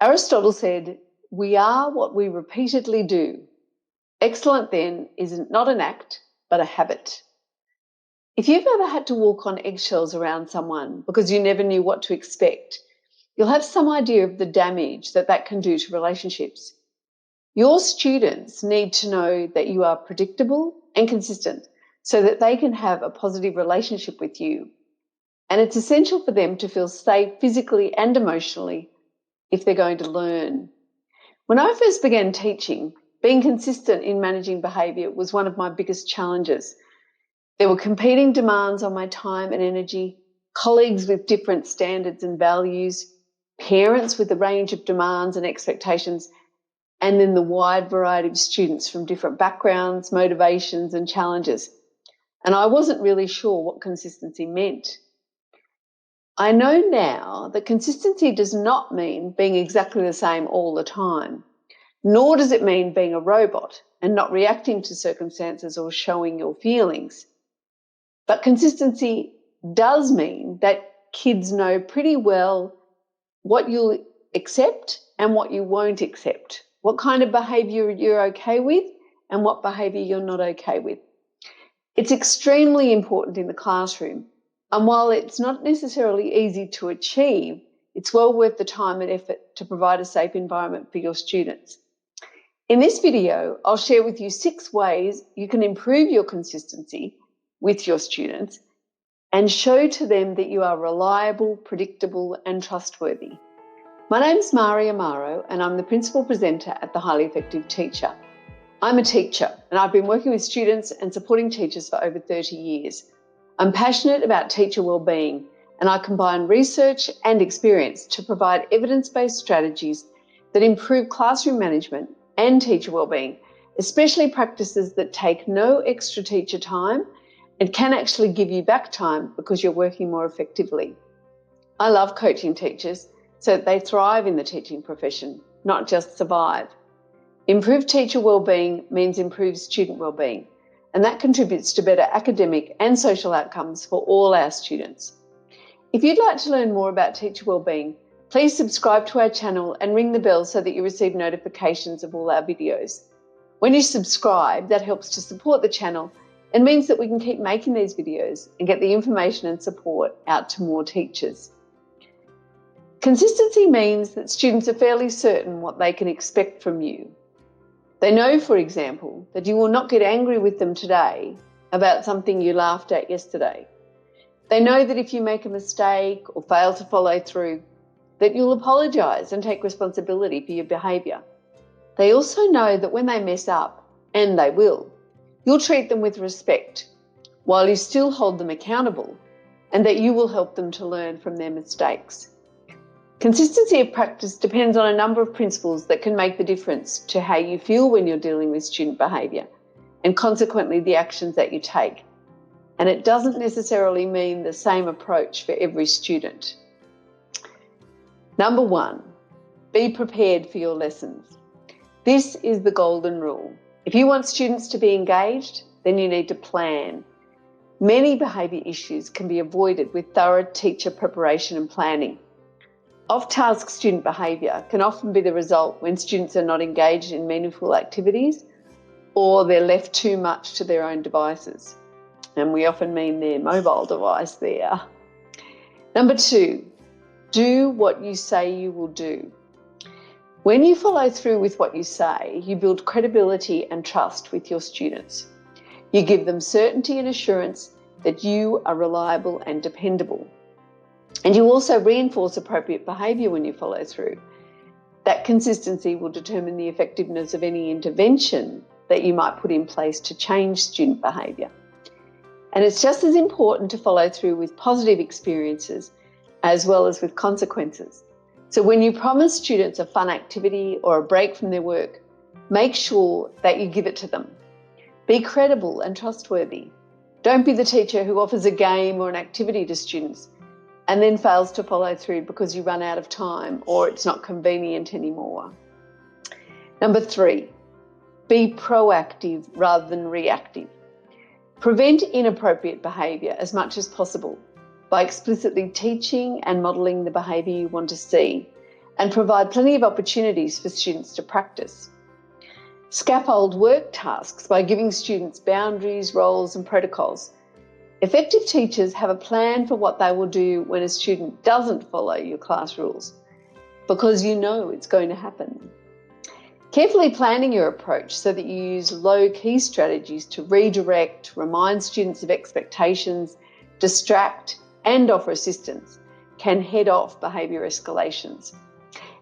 Aristotle said, "We are what we repeatedly do." Excellent, then, is not an act, but a habit. If you've ever had to walk on eggshells around someone because you never knew what to expect, you'll have some idea of the damage that can do to relationships. Your students need to know that you are predictable and consistent so that they can have a positive relationship with you. And it's essential for them to feel safe physically and emotionally if they're going to learn. When I first began teaching, being consistent in managing behaviour was one of my biggest challenges. There were competing demands on my time and energy, colleagues with different standards and values, parents with a range of demands and expectations, and then the wide variety of students from different backgrounds, motivations, and challenges. And I wasn't really sure what consistency meant. I know now that consistency does not mean being exactly the same all the time, nor does it mean being a robot and not reacting to circumstances or showing your feelings. But consistency does mean that kids know pretty well what you'll accept and what you won't accept, what kind of behaviour you're okay with and what behaviour you're not okay with. It's extremely important in the classroom, and while it's not necessarily easy to achieve, it's well worth the time and effort to provide a safe environment for your students. In this video, I'll share with you 6 ways you can improve your consistency with your students and show to them that you are reliable, predictable, and trustworthy. My name's Mari Amaro, and I'm the Principal Presenter at The Highly Effective Teacher. I'm a teacher, and I've been working with students and supporting teachers for over 30 years. I'm passionate about teacher wellbeing, and I combine research and experience to provide evidence-based strategies that improve classroom management and teacher wellbeing, especially practices that take no extra teacher time and can actually give you back time because you're working more effectively. I love coaching teachers so that they thrive in the teaching profession, not just survive. Improved teacher wellbeing means improved student wellbeing, and that contributes to better academic and social outcomes for all our students. If you'd like to learn more about teacher wellbeing, please subscribe to our channel and ring the bell so that you receive notifications of all our videos. When you subscribe, that helps to support the channel and means that we can keep making these videos and get the information and support out to more teachers. Consistency means that students are fairly certain what they can expect from you. They know, for example, that you will not get angry with them today about something you laughed at yesterday. They know that if you make a mistake or fail to follow through, that you'll apologise and take responsibility for your behaviour. They also know that when they mess up, and they will, you'll treat them with respect, while you still hold them accountable, and that you will help them to learn from their mistakes. Consistency of practice depends on a number of principles that can make the difference to how you feel when you're dealing with student behaviour, and consequently the actions that you take. And it doesn't necessarily mean the same approach for every student. Number 1, be prepared for your lessons. This is the golden rule. If you want students to be engaged, then you need to plan. Many behaviour issues can be avoided with thorough teacher preparation and planning. Off-task student behaviour can often be the result when students are not engaged in meaningful activities or they're left too much to their own devices. And we often mean their mobile device there. Number 2, do what you say you will do. When you follow through with what you say, you build credibility and trust with your students. You give them certainty and assurance that you are reliable and dependable. And you also reinforce appropriate behaviour when you follow through. That consistency will determine the effectiveness of any intervention that you might put in place to change student behaviour. And it's just as important to follow through with positive experiences as well as with consequences. So when you promise students a fun activity or a break from their work, make sure that you give it to them. Be credible and trustworthy. Don't be the teacher who offers a game or an activity to students and then fails to follow through because you run out of time or it's not convenient anymore. Number 3, be proactive rather than reactive. Prevent inappropriate behaviour as much as possible by explicitly teaching and modelling the behaviour you want to see, and provide plenty of opportunities for students to practice. Scaffold work tasks by giving students boundaries, roles, and protocols. Effective teachers have a plan for what they will do when a student doesn't follow your class rules, because you know it's going to happen. Carefully planning your approach so that you use low-key strategies to redirect, remind students of expectations, distract, and offer assistance can head off behaviour escalations.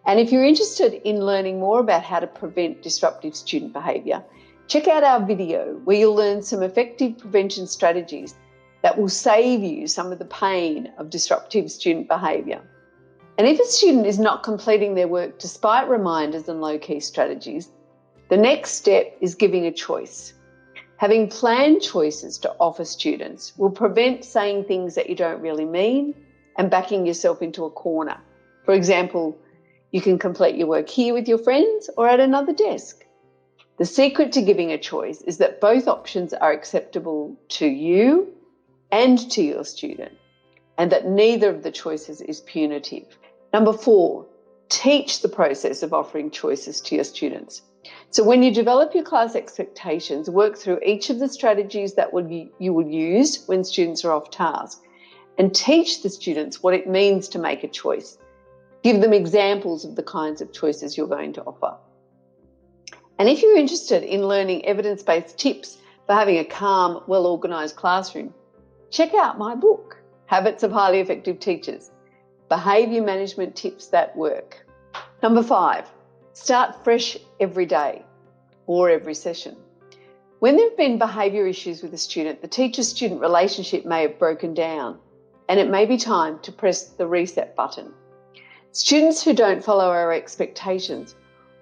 And if you're interested in learning more about how to prevent disruptive student behaviour, check out our video where you'll learn some effective prevention strategies that will save you some of the pain of disruptive student behaviour. And if a student is not completing their work despite reminders and low-key strategies, the next step is giving a choice. Having planned choices to offer students will prevent saying things that you don't really mean and backing yourself into a corner. For example, you can complete your work here with your friends or at another desk. The secret to giving a choice is that both options are acceptable to you and to your student, and that neither of the choices is punitive. Number 4, teach the process of offering choices to your students. So when you develop your class expectations, work through each of the strategies that you will use when students are off task, and teach the students what it means to make a choice. Give them examples of the kinds of choices you're going to offer. And if you're interested in learning evidence-based tips for having a calm, well-organised classroom, check out my book, Habits of Highly Effective Teachers, Behaviour Management Tips That Work. Number 5, start fresh every day or every session. When there have been behaviour issues with a student, the teacher-student relationship may have broken down, and it may be time to press the reset button. Students who don't follow our expectations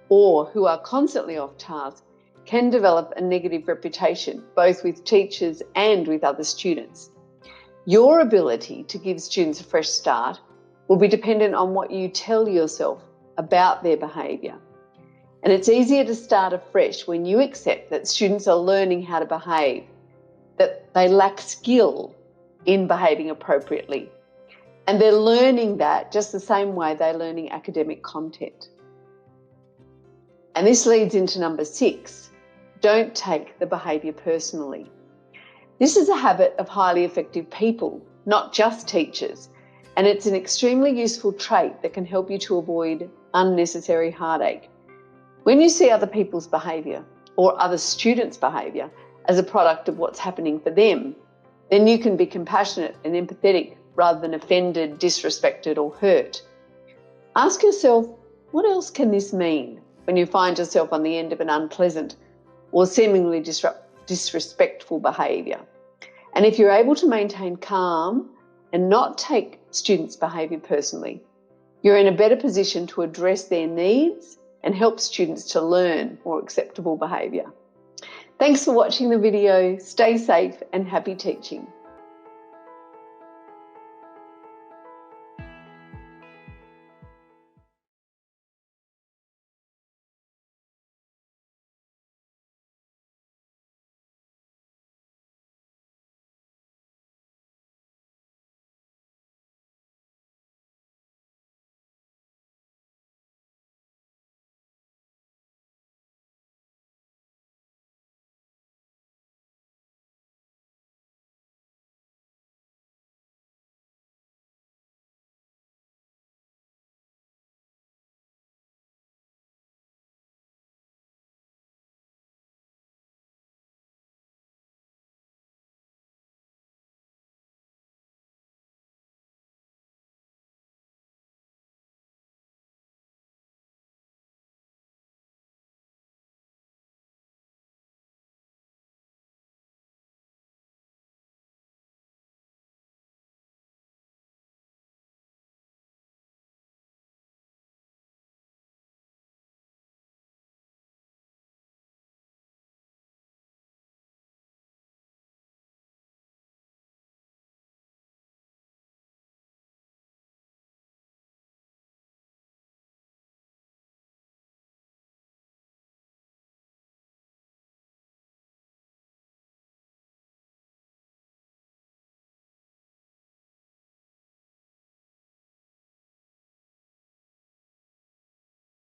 or who are constantly off task can develop a negative reputation, both with teachers and with other students. Your ability to give students a fresh start will be dependent on what you tell yourself about their behaviour. And it's easier to start afresh when you accept that students are learning how to behave, that they lack skill in behaving appropriately. And they're learning that just the same way they're learning academic content. And this leads into number 6, don't take the behaviour personally. This is a habit of highly effective people, not just teachers, and it's an extremely useful trait that can help you to avoid unnecessary heartache. When you see other people's behaviour or other students' behaviour as a product of what's happening for them, then you can be compassionate and empathetic rather than offended, disrespected or hurt. Ask yourself, what else can this mean when you find yourself on the end of an unpleasant or seemingly disrespectful behaviour? And if you're able to maintain calm and not take students' behaviour personally, you're in a better position to address their needs and help students to learn more acceptable behaviour. Thanks for watching the video. Stay safe and happy teaching.